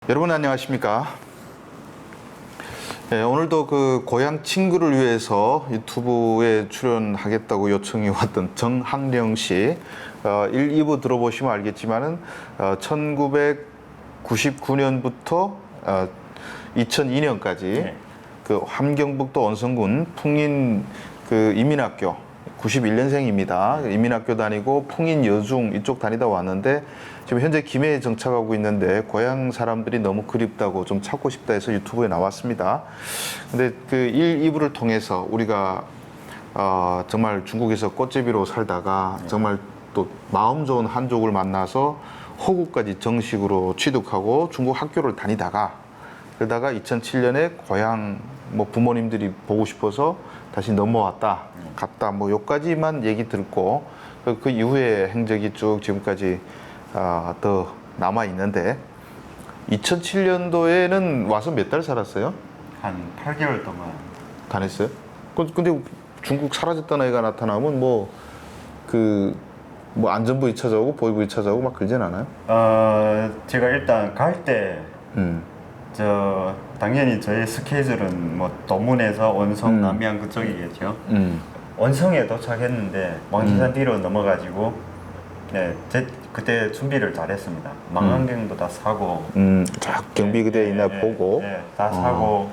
여러분 안녕하십니까? 네, 오늘도 그 고향 친구를 위해서 유튜브에 출연하겠다고 요청이 왔던 정학령 씨 1, 2부 들어보시면 알겠지만은 1999년부터 2002년까지 네. 그 함경북도 원성군 풍인 그 이민학교 91년생입니다. 이민학교 다니고 풍인 여중 이쪽 다니다 왔는데 지금 현재 김해에 정착하고 있는데 고향 사람들이 너무 그립다고 좀 찾고 싶다 해서 유튜브에 나왔습니다. 근데 그 1, 2부를 통해서 우리가 정말 중국에서 꽃제비로 살다가 정말 또 마음 좋은 한족을 만나서 호국까지 정식으로 취득하고 중국 학교를 다니다가 그러다가 2007년에 고향 뭐 부모님들이 보고 싶어서 다시 넘어왔다 갔다 뭐 요까지만 얘기 듣고 그 이후에 행적이 쭉 지금까지 더 남아 있는데 2007년도에는 와서 몇 달 살았어요? 한 8개월 동안. 다녔어요? 근데 중국 사라졌던 애가 나타나면 뭐 안전부에 찾아오고 보위부에 찾아오고 막 그러진 않아요? 제가 일단 갈 때 음. 당연히 저의 스케줄은 뭐 도문에서 원성, 남양 그쪽이겠죠. 원성에 도착했는데 왕지산 뒤로 넘어가지고 그때 준비를 잘했습니다. 망원경도 다 사고 쫙 경비 그대 있나 보고 다 사고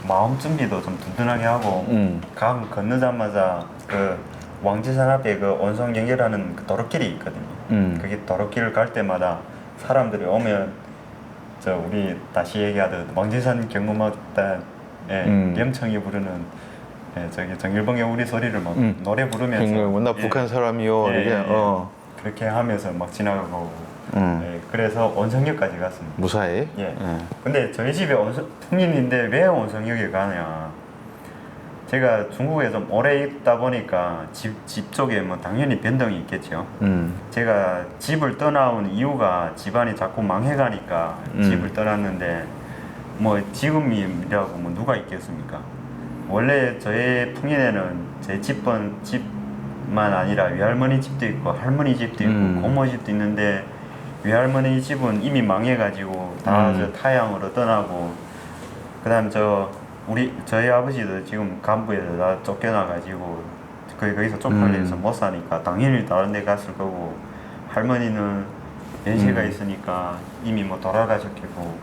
마음 준비도 좀 든든하게 하고 강 건너자마자 그 왕지산 앞에 그 원성 연결하는 그 도로길이 있거든요. 그게 도로길을 갈 때마다 사람들이 오면 우리 다시 얘기하던 왕지산 경무마단 염청이 부르는 저기 정일봉의 우리 소리를 막 노래 부르면서 나 북한 사람이요 이렇게 그렇게 하면서 막 지나가고 그래서 원성역까지 갔습니다. 무사히. 근데 저희 집이 풍인인데 왜 원성역에 가냐? 제가 중국에 좀 오래 있다 보니까 집 쪽에 뭐 당연히 변동이 있겠죠. 제가 집을 떠나온 이유가 집안이 자꾸 망해가니까 집을 떠났는데 뭐 지금이라고 뭐 누가 있겠습니까? 원래 저희 풍인에는 제 집만 아니라 외할머니 집도 있고 할머니 집도 있고 고모 집도 있는데 외할머니 집은 이미 망해가지고 다 저 타양으로 떠나고 그다음 저희 아버지도 지금 간부에서 다 쫓겨나가지고 거기서 쪽팔려서 못 사니까 당연히 다른 데 갔을 거고 할머니는 연세가 있으니까 이미 뭐 돌아가셨겠고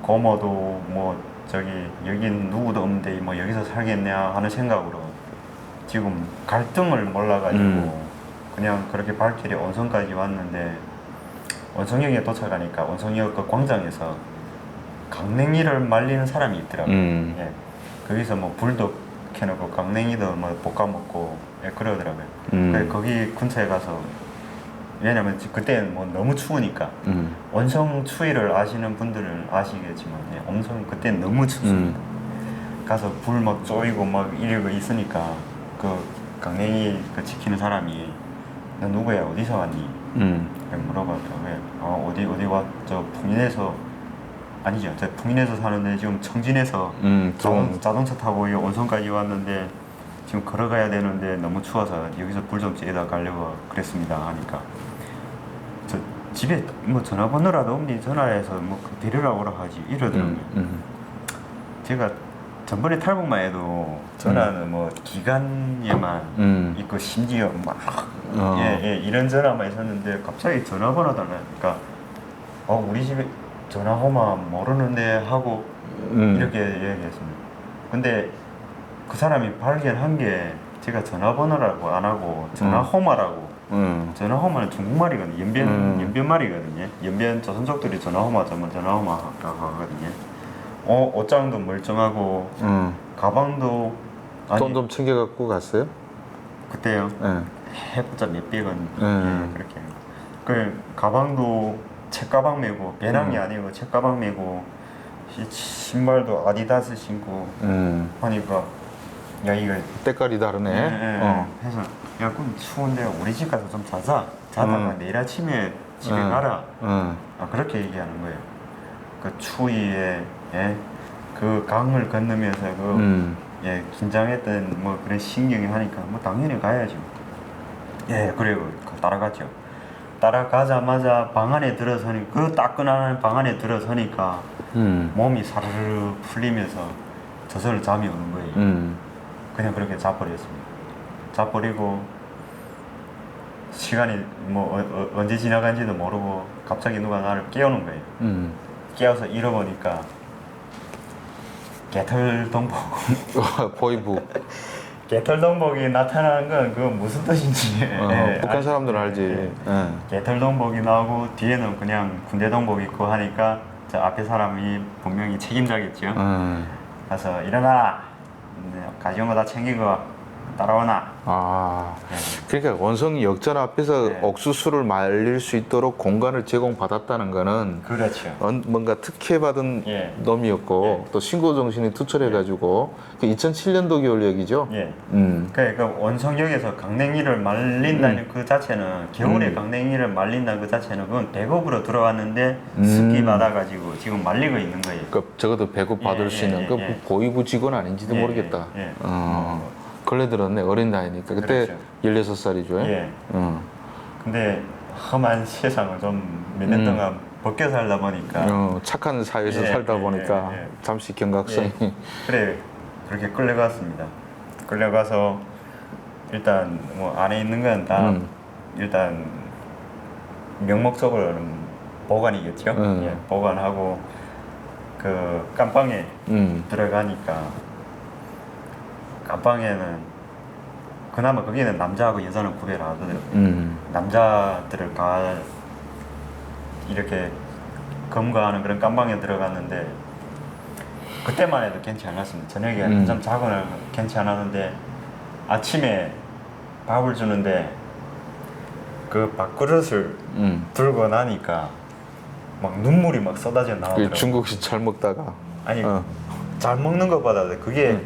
고모도 뭐 여긴 누구도 없는데 뭐 여기서 살겠냐 하는 생각으로 지금 갈등을 몰라가지고 그냥 그렇게 발길이 원성까지 왔는데 원성역에 도착하니까 원성역 그 광장에서 강냉이를 말리는 사람이 있더라고요. 거기서 뭐 불도 켜놓고 강냉이도 뭐 볶아 먹고 그러더라고요. 그래서 거기 근처에 가서 왜냐면 그때는 뭐 너무 추우니까 원성 추위를 아시는 분들은 아시겠지만 엄청 그때는 너무 춥습니다. 가서 불 막 쪼이고 막 이러고 있으니까 그 강냉이 그 지키는 사람이 너 누구야 어디서 왔니? 물어봤더라고요. 어디 저 풍인에서 아니죠. 저 풍인에서 사는데 지금 청진에서 자동차 타고 원성까지 왔는데 지금 걸어가야 되는데 너무 추워서 여기서 불 좀 쬐다 가려고 그랬습니다 하니까 저 집에 뭐 전화번호라도 없니 전화해서 뭐 데리러 오라 하지 이러더라고요. 제가 전번에 탈북만 해도 전화는 뭐 기간에만 있고 심지어 막 이런 전화만 있었는데 갑자기 전화번호 달라니까 우리 집에 전화호마 모르는데 하고 이렇게 얘기했습니다. 근데 그 사람이 발견한 게 제가 전화번호라고 안 하고 전화호마라고 전화호마는 중국말이거든요. 연변말이거든요. 연변 조선족들이 전화호마 전화호마라고 하거든요. 옷장도 멀쩡하고 가방도 돈 좀 챙겨갖고 갔어요? 그때요? 해봤자 몇백 원 그렇게 그 가방도 책가방 메고 배낭이 아니고 책가방 메고 신발도 아디다스 신고 하니까 야 이거 때깔이 다르네. 해서 야 그럼 추운데 우리 집 가서 좀 자다가 내일 아침에 집에 가라. 그렇게 얘기하는 거예요. 그 추위에 그 강을 건너면서 긴장했던 뭐 그런 신경이 하니까 뭐 당연히 가야죠. 그리고 따라갔죠. 따라가자마자 방 안에 들어서니 그 따끈한 방 안에 들어서니까 몸이 사르르 풀리면서 저절로 잠이 오는 거예요. 그냥 그렇게 자버렸습니다. 자버리고 시간이 뭐 언제 지나간지도 모르고 갑자기 누가 나를 깨우는 거예요. 깨워서 잃어보니까 개털동복 보이부. 개털동복이 나타나는 건 그건 무슨 뜻인지 북한 사람들은 알지. 예. 개털동복이 나오고 뒤에는 그냥 군대동복 입고 하니까 저 앞에 사람이 분명히 책임자겠죠. 가서 일어나, 가져온 거 다 챙기고 따라오나. 아, 네. 그러니까 원성 역전 앞에서 네. 옥수수를 말릴 수 있도록 공간을 제공받았다는 거는 그렇죠. 뭔가 특혜받은 예. 놈이었고 또 신고 정신이 투철해가지고 그 2007년도 겨울 얘기죠. 예. 음. 그러니까 원성역에서 강냉이를 말린다는 그 자체는 겨울에 강냉이를 말린다는 그 자체는 그건 배급으로 들어왔는데 습기 받아가지고 지금 말리고 있는 거예요. 그 적어도 배급 받을 예, 수 있는 예, 그 예. 보이부 직원 아닌지도 예, 모르겠다. 예, 예. 걸레 들었네. 어린 나이니까 그때 그렇죠. 16살이죠. 예. 근데 험한 세상을 좀 몇 년 동안 벗겨 살다 보니까 착한 사회에서 예, 살다 예, 보니까 예, 예. 잠시 경각성이 그래 그렇게 끌려갔습니다. 끌려가서 일단 뭐 안에 있는 건 다 일단 명목적으로는 보관이겠죠. 예, 보관하고 그 깜방에 들어가니까 깜방에는 그나마 거기는 남자하고 여자는 구별을 하더라고요. 남자들을 이렇게 검거하는 그런 깜방에 들어갔는데 그때만 해도 괜찮았습니다. 저녁에 한참 자고는 괜찮았는데 아침에 밥을 주는데 그 밥그릇을 들고 나니까 막 눈물이 막 쏟아져 나오더라고요. 중국식 잘 먹다가 아니 잘 먹는 것보다 그게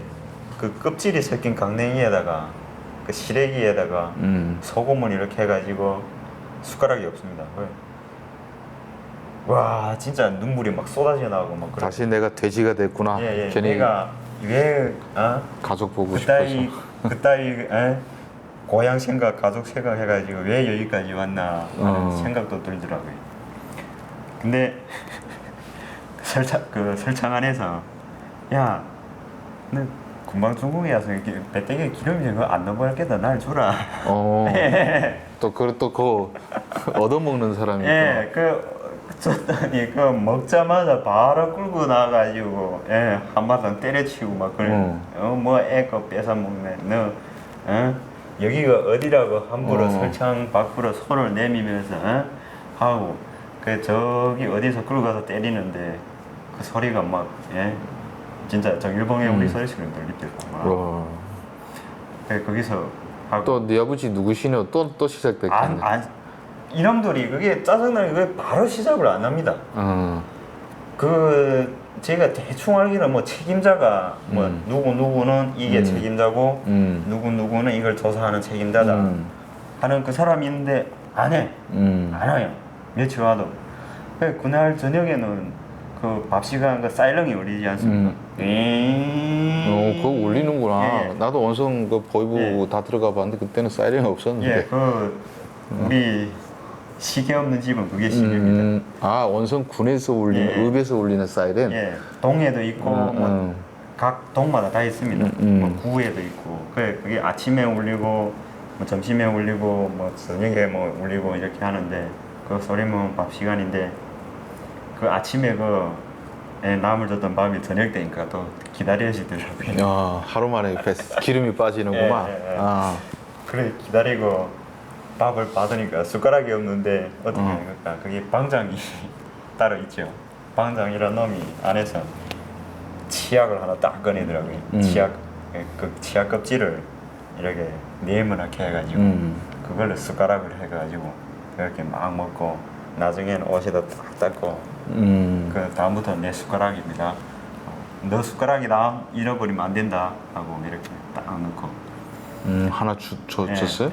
그 껍질이 섞인 강냉이에다가 그 시래기에다가 소금을 이렇게 해가지고 숟가락이 없습니다. 와 진짜 눈물이 막 쏟아져 나오고 막 그래. 다시 내가 돼지가 됐구나. 예, 괜히 내가 왜 가족 보고 그따위 싶어서. 그따위 고향 생각 가족 생각 해가지고 왜 여기까지 왔나 하는 생각도 들더라고요. 근데 설창 안에서 야, 너 금방 중국에 와서 이렇게 배때기에 기름이 그거 안 넘어갈게다 날 주라. 또 그거 얻어먹는 사람이 예, 줬더니 먹자마자 바로 끌고 나가지고 한바탕 때려치고 막 그래. 뭐 애거 뺏어 먹네. 너 여기가 어디라고 함부로 설창 밖으로 손을 내밀면서 하고 저기 어디서 끌고 가서 때리는데 그 소리가 막 진짜 정일봉의 우리 소리처럼 들리더라고. 거기서 또 네 아버지 누구시냐 또 시작됐겠네. 이놈들이 그게 짜증나게 그게 바로 시작을 안 합니다. 제가 대충 알기로 뭐 책임자가 뭐 누구는 이게 책임자고 누구는 이걸 조사하는 책임자다 하는 그 사람이 있는데 안 해. 안 와요. 며칠 와도. 그날 저녁에는 그 밥 시간 그 사이렌이 울리지 않습니까? 그거 울리는구나. 예. 나도 원성 그 보이부 다 들어가 봤는데 그때는 사이렌이 없었는데. 우리 시계 없는 집은 그게 시계입니다. 원성 군에서 울리는, 읍에서 울리는 사이렌. 동에도 있고 각 동마다 다 있습니다. 뭐 구에도 있고. 그게 아침에 울리고, 뭐 점심에 울리고, 뭐 저녁에 뭐 울리고 이렇게 하는데 그 소리면 밥 시간인데 그 아침에 남을 줬던 밥이 저녁 때니까 또 기다려지더라고요. 하루 만에 기름이 빠지는구만. 그래 기다리고 밥을 받으니까 숟가락이 없는데 어떻게 하는 걸까? 그게 방장이 따로 있죠. 방장이라는 놈이 안에서 치약을 하나 딱 꺼내더라고요. 그 치약 껍질을 이렇게 네모나게 해가지고 그걸로 숟가락을 해가지고 이렇게 막 먹고 나중에는 옷에다 딱 닦고 그 다음부터 내 숟가락입니다. 너 숟가락이 나 잃어버리면 안 된다 하고 이렇게 딱 넣고 하나 줬어요?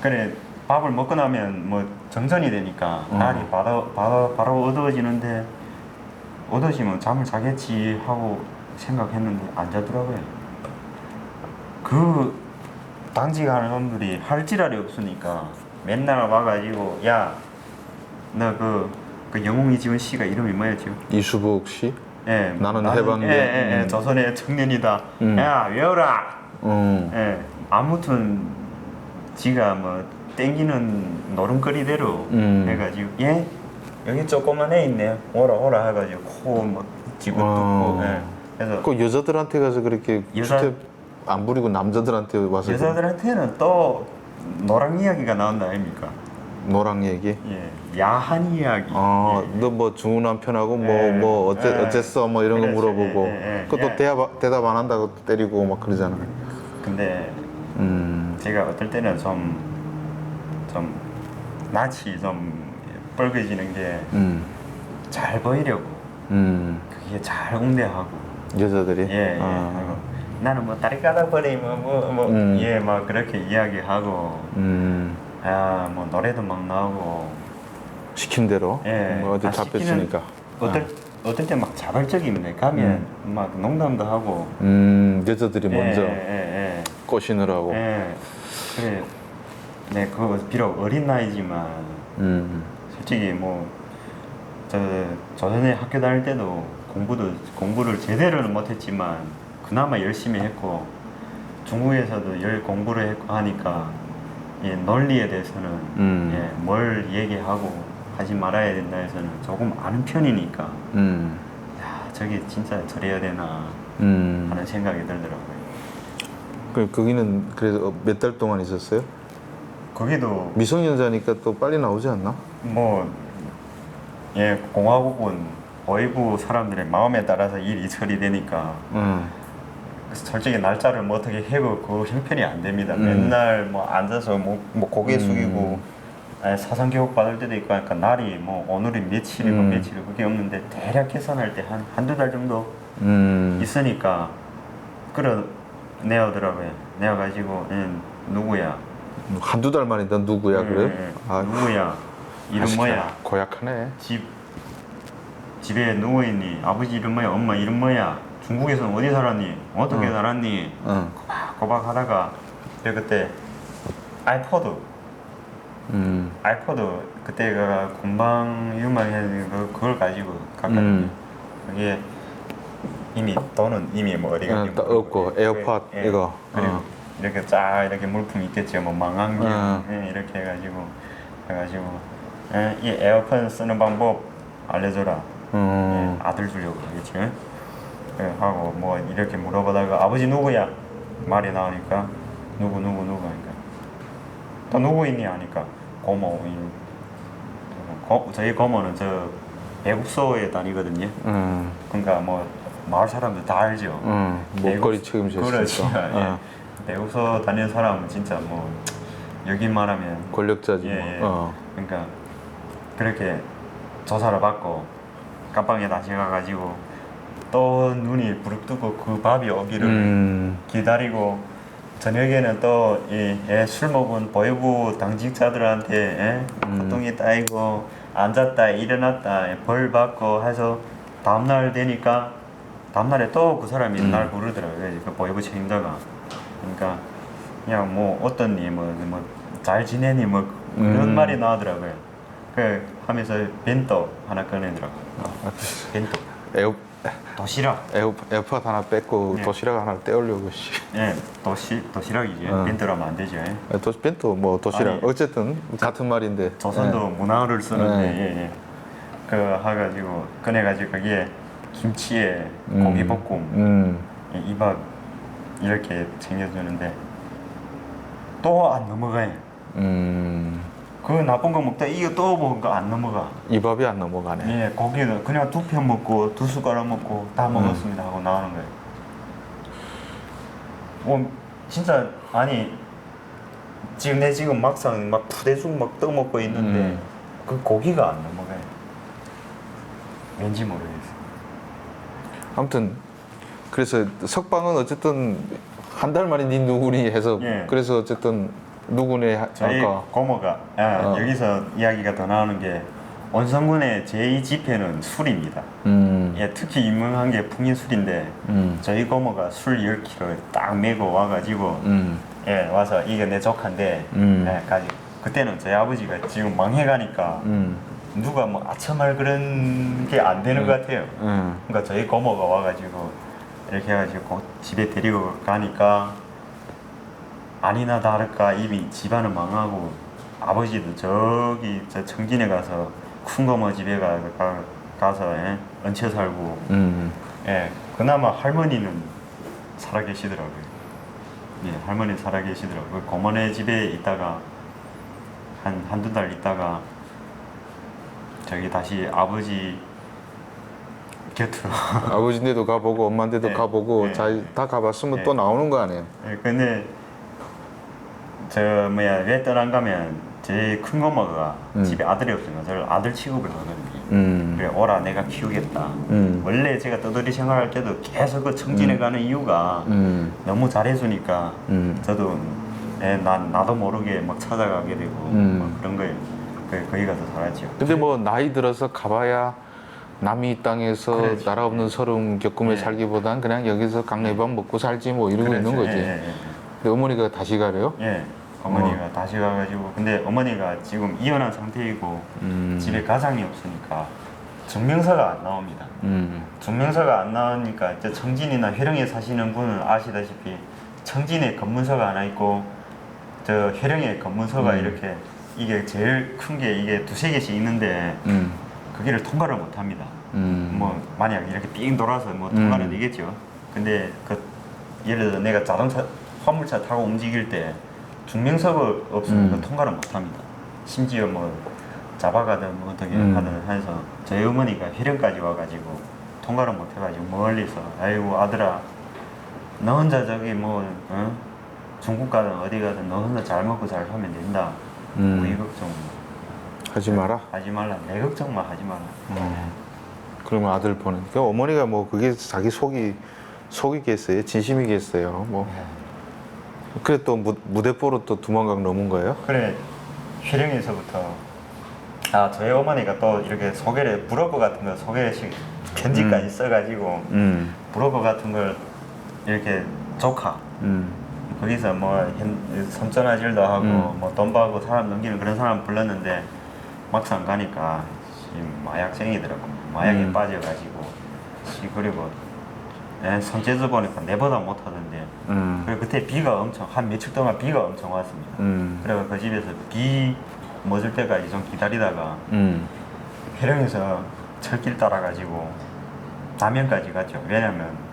그래 밥을 먹고 나면 뭐 정전이 되니까 날이 바로 어두워지는데 어두워지면 잠을 자겠지 하고 생각했는데 안 자더라고요. 그 당직하는 놈들이 할 지랄이 없으니까 맨날 와가지고 야 너 그 영웅이 지은 씨가 이름이 뭐였죠? 이수복 씨? 예, 나는 해방된 조선의 청년이다. 음. 야 외워라. 음. 예, 아무튼 지가 뭐 땡기는 노름거리대로 해가지고 예 여기 조그만 애 있네. 오라 해가지고 코막 쥐고 뜯고. 예. 그래서 그 여자들한테 가서 그렇게 여자- 주택 안 부리고 남자들한테 와서 여자들한테는 또 노랑 이야기가 나온다 아닙니까? 노랑 얘기. 예, 야한 이야기. 아, 예. 너 뭐 중후 남편하고 예. 뭐 어쨌어 뭐 이런 거 그렇지. 물어보고 그것도 예. 대답 안 한다고 때리고 막 그러잖아. 근데 제가 어떨 때는 좀 낯이 좀 뻘개지는 게 잘 보이려고 그게 잘 응대하고 여자들이. 예, 하고 나는 뭐 다리 까다버리면 예, 막 그렇게 이야기하고 뭐 노래도 막 나오고 시킨 대로 예, 뭐 어디 잡혔으니까. 어떨 때 막 자발적입니다. 가면 막 농담도 하고 여자들이 먼저 예. 꼬시느라고. 예. 그래. 네, 그거 비록 어린 나이지만 솔직히 뭐 저 조선에 학교 다닐 때도 공부를 제대로는 못했지만 그나마 열심히 했고 중국에서도 공부를 했고 하니까 예, 논리에 대해서는 예, 뭘 얘기하고 하지 말아야 된다 해서는 조금 아는 편이니까 야 저게 진짜 저래야 되나 하는 생각이 들더라고요. 거기는 그래서 몇 달 동안 있었어요? 거기도 미성년자니까 또 빨리 나오지 않나? 뭐 예, 공화국은 보이부 사람들의 마음에 따라서 일이 처리되니까 솔직히 날짜를 뭐 어떻게 해고 그 형편이 안 됩니다. 맨날 뭐 앉아서 뭐 고개 숙이고 사상 교육 받을 때도 있고 하니까 날이 뭐 오늘이 며칠이고 며칠이고 그게 없는데 대략 계산할 때 한두 달 정도 있으니까 끌어내오더라고요. 내어가지고 누구야? 한두 달 만이다 누구야 그래? 아, 누구야? 이름 뭐야? 고약하네. 집에 누워 있니? 아버지 이름 뭐야? 엄마 이름 뭐야? 중국에서는 어디 살았니? 어떻게 살았니? 꼬박 하다가 그때 아이포드 그때가 금방 유명해진 그걸 가지고 갔거든요. 그게 돈은 이미 뭐 어디 갔니? 없고 에어팟 이거. 그리고 이렇게 쫙 이렇게 물품 있겠죠. 뭐 망원경 이렇게 해가지고 이 에어컨 쓰는 방법 알려줘라. 예, 아들 주려고 하겠지. 예, 하고 뭐 이렇게 물어보다가 아버지 누구야? 말이 나오니까 누구 하니까 또 누구 있니 하니까 고모. 저희 고모는 저 배국소에 다니거든요. 그러니까 뭐 마을 사람들 다 알죠. 목걸이 책임졌으니까. 그렇죠. 예. 배국소 다니는 사람은 진짜 뭐 여기 말하면 권력자지. 예, 뭐. 그러니까 그렇게 조사를 받고 깜빵에 다시 가가지고 또 눈이 부릅뜨고 그 밥이 오기를 기다리고 저녁에는 또 술 먹은 보육부 당직자들한테 고통이 따이고 앉았다 일어났다 벌 받고 해서 다음날 되니까 다음날에 또 그 사람이 날 부르더라고요. 그 보육부 책임자가. 그러니까 그냥 뭐 어떤니 뭐 잘 지내니 뭐 그런 말이 나오더라고요. 그 하면서 벤또 하나 꺼내더라고요. 벤또. 도시락. 에어팟 하나 뺏고 네. 도시락 하나 떼오려고 씨. 예, 도시락이죠. 벤또라면 안 되죠. 벤또 뭐 도시락 아니, 어쨌든 같은 말인데. 조선도 문화를 쓰는데 그 해가지고 꺼내가지고 거기에 김치에 고기볶음, 이밥 이렇게 챙겨주는데 또 안 넘어가요. 그 나쁜 거 먹다 이거 또 먹으니까 안 넘어가. 이 밥이 안 넘어가네. 예, 고기는 그냥 두 편 먹고 두 숟가락 먹고 다 먹었습니다 하고 나오는 거예요. 뭐 진짜 아니 지금 막상 막 푸대죽 막 떠먹고 있는데 그 고기가 안 넘어가요. 왠지 모르겠어요. 아무튼 그래서 석방은 어쨌든 한 달 만에 니 누구니 해서 그래서 어쨌든 누구네 저희 아까 고모가 여기서 이야기가 더 나오는 게 원성군의 제2지폐는 술입니다. 예, 특히 유명한 게 풍인술인데 저희 고모가 술 10kg 딱 메고 와가지고 예, 와서 이게 내 조카인데 예, 가지고 그때는 저희 아버지가 지금 망해가니까 누가 뭐 아첨할 그런 게 안 되는 것 같아요. 그러니까 저희 고모가 와가지고 이렇게 해가지고 집에 데리고 가니까 아니나 다를까 이미 집안은 망하고 아버지도 저기 저 청진에 가서 큰 고모 집에 가서 예? 얹혀 살고 예, 그나마 할머니는 살아계시더라고요. 예, 할머니 살아계시더라고요. 고모네 집에 있다가 한두 달 있다가 저기 다시 아버지 곁으로 아버지인데도 가보고 엄마인데도 네, 가보고 네, 다 가봤으면 네. 또 나오는 거 아니에요? 예, 근데 저 뭐야 왜 떠난 가면 제 큰 고모가 집에 아들이 없으니까 저를 아들 취급을 하거든요. 그래 오라 내가 키우겠다. 원래 제가 떠돌이 생활할 때도 계속 그 청진에 가는 이유가 너무 잘해주니까 저도 나도 모르게 막 찾아가게 되고 막 그런 거예요. 거기 가서 살았죠. 근데 뭐 나이 들어서 가봐야 남이 땅에서 그렇지. 나라 없는 서름 겪으며 네. 살기보단 그냥 여기서 강내밥 먹고 살지 뭐 이러고 그렇죠. 있는 거지. 예, 예, 근데 어머니가 다시 가래요? 예. 어머니가 다시 가가지고 근데 어머니가 지금 이혼한 상태이고 집에 가장이 없으니까 증명서가 안 나옵니다. 증명서가 안 나오니까 이제 청진이나 회령에 사시는 분은 아시다시피 청진에 검문서가 하나 있고 저 회령에 검문서가 이렇게 이게 제일 큰 게 이게 두세 개씩 있는데 거기를 통과를 못 합니다. 뭐 만약 이렇게 삥 돌아서 뭐 통과는 되겠죠. 근데 그 예를 들어 내가 자동차 화물차 타고 움직일 때 증명서가 없으면 통과를 못 합니다. 심지어 뭐 잡아가든 뭐 어떻게 하든 해서 저희 어머니가 회령까지 와가지고 통과를 못 해가지고 멀리서 아이고 아들아 너 혼자 저기 뭐 중국 가든 어디 가든 너 혼자 잘 먹고 잘 살면 된다. 우리 걱정 하지 마라. 하지 말라. 내 걱정만 하지 마라. 그러면 아들 보는. 그 어머니가 뭐 그게 자기 속이겠어요? 진심이겠어요? 뭐. 그래 또 무대포로 또 두만강 넘은 거예요? 그래 회령에서부터 저희 어머니가 또 이렇게 소개를 브로커 같은 거 소개식 편지까지 써가지고 브로커 같은 걸 이렇게 조카 거기서 뭐 선전화질도 하고 뭐 돈 받고 사람 넘기는 그런 사람 불렀는데 막상 가니까 마약쟁이더라고. 마약에 빠져가지고 그리고 손재주 보니까 내보다 못하던데 그리고 그때 비가 엄청 한 며칠 동안 비가 엄청 왔습니다. 그래서 그 집에서 비 멎을 때까지 좀 기다리다가 회령에서 철길 따라가지고 남양까지 갔죠. 왜냐면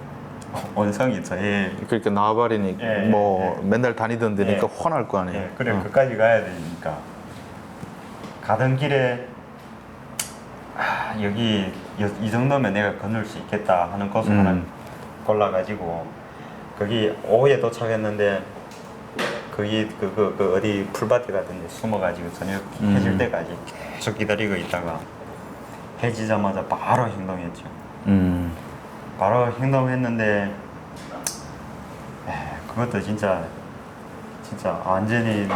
원성이 저희 그러니까 나와버리니 예, 뭐 맨날 다니던 데니까 예. 훤할 거 아니에요? 그래 그까지 가야 되니까 가던 길에 여기 이 정도면 내가 건널 수 있겠다 하는 곳을 하나 골라가지고 거기 오후에 도착했는데 거기 그 어디 풀밭에 같은 데 숨어가지고 저녁 해질 때까지 계속 기다리고 있다가 해지자마자 바로 행동했죠. 바로 행동했는데 그것도 진짜 완전히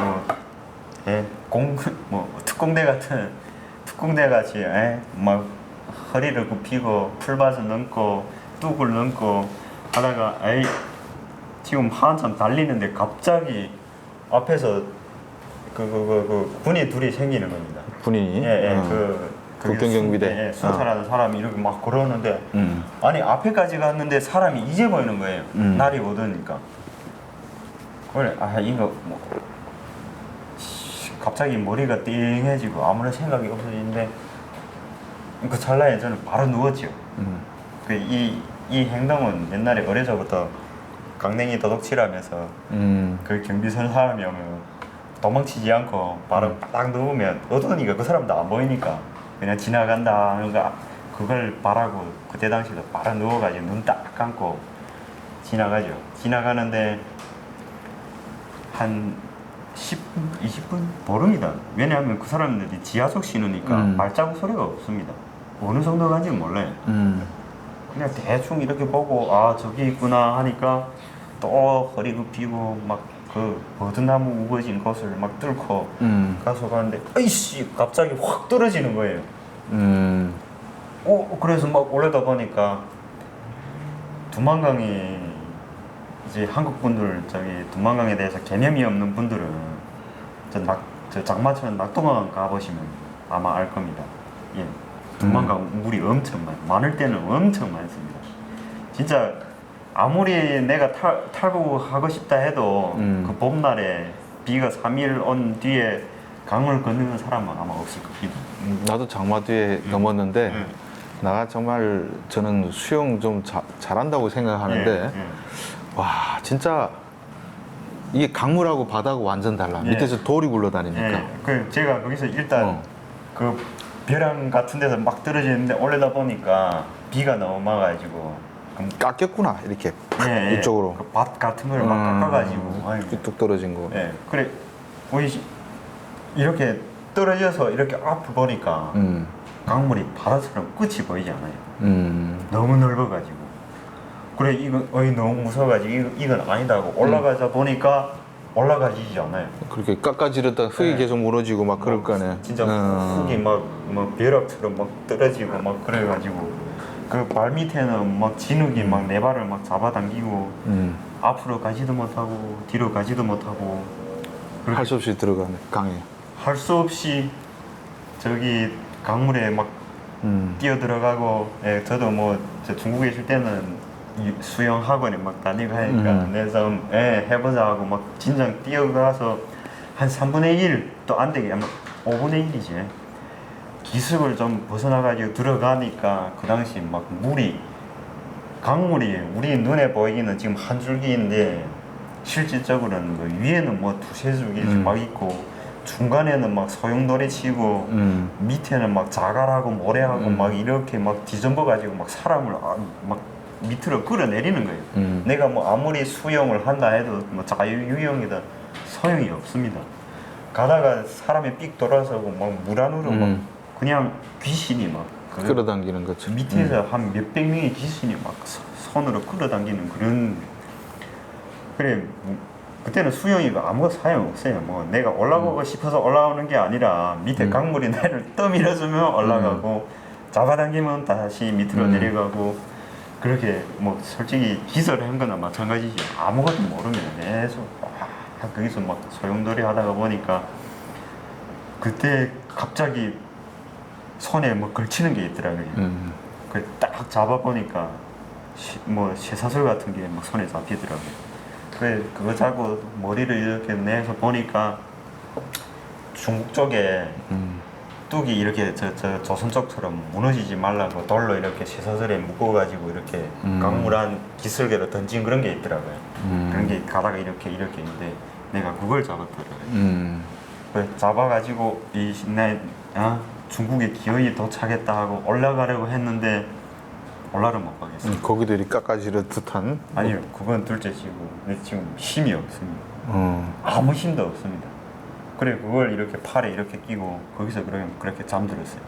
뭐 특공대 같이 막 허리를 굽히고 풀밭을 넘고 뚝을 넘고 하다가 지금 한참 달리는데 갑자기 앞에서 그 군이 둘이 생기는 겁니다. 군인이? 국경경비대. 순찰하는 사람이 이렇게 막 걸어오는데 아니 앞에까지 갔는데 사람이 이제 보이는 거예요. 날이 오더니까. 그래 이거 뭐 갑자기 머리가 띵해지고 아무런 생각이 없어지는데 그 찰나에 저는 바로 누웠죠. 이 행동은 옛날에 어려서부터 강냉이 도둑질하면서 그 경비선 사람이 오면 도망치지 않고 바로 딱 누우면 어두우니까 그 사람도 안 보이니까 그냥 지나간다 하는 거 그걸 바라고 그때 당시도 바로 누워가지고 눈 딱 감고 지나가죠. 지나가는데 한 10분, 20분 모릅니다. 왜냐하면 그 사람들이 지하석 신으니까 발자국 소리가 없습니다. 어느 정도 간지는 몰라요. 그냥 대충 이렇게 보고 저기 있구나 하니까 또 허리 굽히고 막 그 버드나무 우거진 곳을 막 뚫고 가서 가는데 아이씨 갑자기 확 떨어지는 거예요. 그래서 막 올라다 보니까 두만강이 이제 한국 분들 저기 두만강에 대해서 개념이 없는 분들은 저 장마천 낙동강 가보시면 아마 알 겁니다. 예, 두만강 물이 엄청 많을 때는 엄청 많습니다. 진짜 아무리 내가 탈북하고 싶다 해도 그 봄날에 비가 3일 온 뒤에 강을 건너는 사람은 아마 없을 겁니다. 나도 장마 뒤에 넘었는데 예. 나 정말 저는 수영 좀 잘한다고 생각하는데 예, 예. 와 진짜 이게 강물하고 바다하고 완전 달라. 예. 밑에서 돌이 굴러다니니까. 예, 그 제가 거기서 일단 어. 그 벼랑 같은 데서 막 떨어지는데 올라다 보니까 비가 너무 막아가지고 깎였구나 이렇게 예, 예. 이쪽으로 그 밭 같은 걸 막 깎아가지고 아이고. 뚝뚝 떨어진 거. 예, 그래 보이시 이렇게 떨어져서 이렇게 앞을 보니까 강물이 바다처럼 끝이 보이지 않아요. 너무 넓어가지고 그래 이건 너무 무서워가지고 이건 아니다고 올라가자 보니까 올라가지지 않아요. 그렇게 깎아지르다 흙이 네. 계속 무너지고 막 그럴 거네. 진짜 흙이 막 벼락처럼 막 떨어지고 막 그래가지고 그 발 밑에는 막 진흙이 막 내 발을 막 잡아당기고 앞으로 가지도 못하고 뒤로 가지도 못하고 할 수 없이 들어가네 강에. 할 수 없이 저기 강물에 막 뛰어 들어가고 예, 저도 저 중국에 있을 때는 수영 학원에 막 다니고 하니까 내서 해보자 하고 막 진짜 뛰어가서 한 3분의 1 또 안 되게 아마 5분의 1이지 기습을 좀 벗어나가지고 들어가니까 그 당시 막 강물이 우리 눈에 보이기는 지금 한 줄기인데 실질적으로는 뭐 위에는 뭐 두세 줄기씩 막 있고 중간에는 막 소용돌이 치고 밑에는 막 자갈하고 모래하고 막 이렇게 막 뒤집어 가지고 막 사람을 막 밑으로 끌어내리는 거예요. 내가 뭐 아무리 수영을 한다 해도 뭐 자유유영이다 소용이 없습니다. 가다가 사람이 삑 돌아서고 막 물 안으로 막 그냥 귀신이 막 끌어당기는 거죠. 밑에서 한 몇백 명의 귀신이 막 손으로 끌어당기는 그런 그래 그때는 수영이 아무 사용 없어요. 뭐 내가 올라가고 싶어서 올라오는 게 아니라 밑에 강물이 나를 떠밀어주면 올라가고 잡아당기면 다시 밑으로 내려가고 그렇게 뭐 솔직히 기절한 거나 마찬가지지. 아무것도 모르면 계속 거기서 막 소용돌이 하다가 보니까 그때 갑자기 손에 뭐 걸치는 게 있더라고요. 그 딱 잡아 보니까 뭐 쇠사슬 같은 게 막 손에 잡히더라고요. 그래 그거 잡고 머리를 이렇게 내서 보니까 중국 쪽에 뚝이 이렇게 저 조선 쪽처럼 무너지지 말라고 돌로 이렇게 쇠사슬에 묶어가지고 이렇게 강물 안 기슭에로 던진 그런 게 있더라고요. 그런 게 가다가 이렇게 있는데 내가 그걸 잡았더라고요. 그래 잡아가지고 중국에 기어이 도착했다 하고 올라가려고 했는데 올라를 못 가겠어요. 거기도 이렇게 깎아지르 듯한. 아니요, 그건 둘째치고 근데 지금 힘이 없습니다. 아무 힘도 없습니다. 그래 그걸 이렇게 팔에 이렇게 끼고 거기서 그렇게 잠들었어요.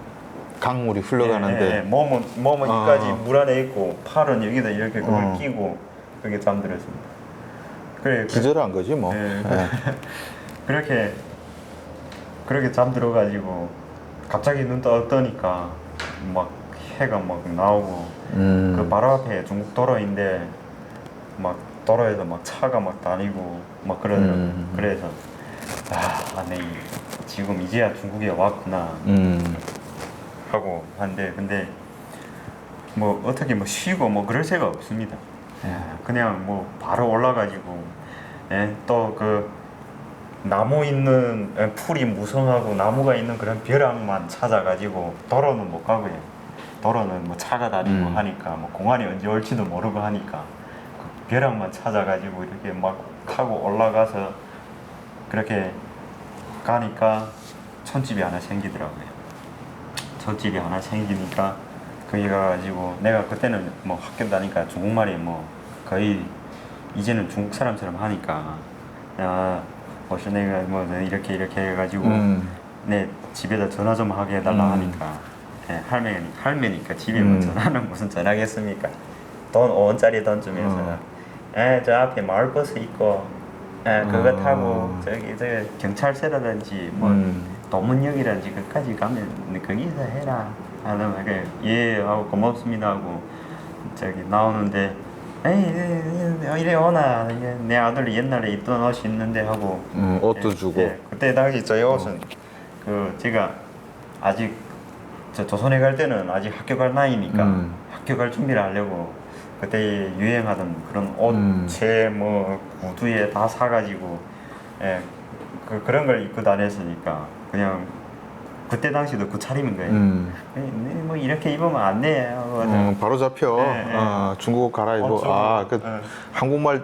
강물이 흘러가는데 몸은 여기까지 물 안에 있고 팔은 여기다 이렇게 그걸 끼고 그렇게 잠들었습니다. 그래 기절한 거지 뭐. 그렇게 잠들어가지고 갑자기 눈 떠니까 막 해가 막 나오고 그 바로 앞에 중국 도로인데 막 도로에서 막 차가 막 다니고 막 그러더라고요. 그래서 내 지금 이제야 중국에 왔구나 하고 한데 근데 뭐 어떻게 뭐 쉬고 뭐 그럴 새가 없습니다. 그냥 뭐 바로 올라가지고 또 그 나무 있는 풀이 무성하고 나무가 있는 그런 벼락만 찾아가지고 도로는 못 가고요. 도로는 뭐 차가 다니고 하니까 뭐 공안이 언제 올지도 모르고 하니까 그 벼락만 찾아가지고 이렇게 막 타고 올라가서 그렇게 가니까 촌집이 하나 생기더라고요. 촌집이 하나 생기니까 거기 가가지고 내가 그때는 뭐 학교 다니까 중국말이 뭐 거의 이제는 중국 사람처럼 하니까 벌써 내가 뭐 이렇게 해가지고 내 집에다 전화 좀 하게 해달라 하니까 할매니까 집에 뭐 전화는 무슨 전화겠습니까? 돈 5원짜리 돈 주면서 저 앞에 마을버스 있고 그거 타고 저 경찰서라든지 뭐 도문역이라든지 그까지 가면 거기서 해라 하는 예 하고 고맙습니다 하고 나오는데 에이 이래 오나 내 아들이 옛날에 입던 옷이 있는데 하고 옷도 주고. 그때 당시 저희 옷은 그 제가 아직 저 조선에 갈 때는 아직 학교 갈 나이니까 학교 갈 준비를 하려고 그때 유행하던 그런 옷체 뭐 구두에 다 사가지고 예, 그런 걸 입고 다녔으니까 그냥 그때 당시도 그 차림인 거예요. 뭐 이렇게 입으면 안 돼. 하고 바로 잡혀. 중국어 갈아입어. 한국말,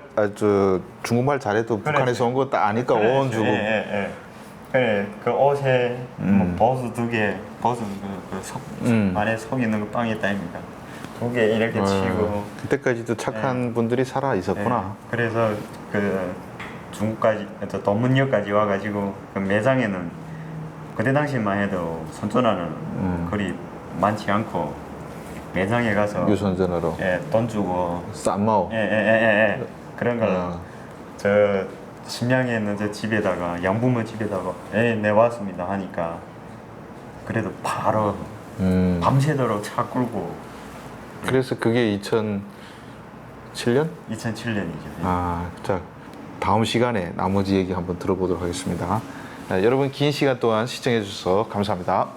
중국말 잘해도 북한에서 온 거 딱 아니까 온 주고. 그래, 그 옷에 뭐 버스 2개, 버스 안에 속 있는 거 빵이 있다니까. 2개 이렇게 치고. 그때까지도 착한 분들이 살아 있었구나. 그래서 그 중국까지, 저 동문역까지 와가지고 그 매장에는 그때 당시만 해도 선전하는 그리 많지 않고 매장에 가서 유선전화로. 돈 주고 쌈마오. 그런 걸 저 심양에 있는 저 집에다가 양부모 집에다가 네 왔습니다 하니까 그래도 바로 밤새도록 차 끌고. 그래서 그게 2007년? 2007년이죠. 자, 다음 시간에 나머지 얘기 한번 들어보도록 하겠습니다. 여러분 긴 시간 동안 시청해 주셔서 감사합니다.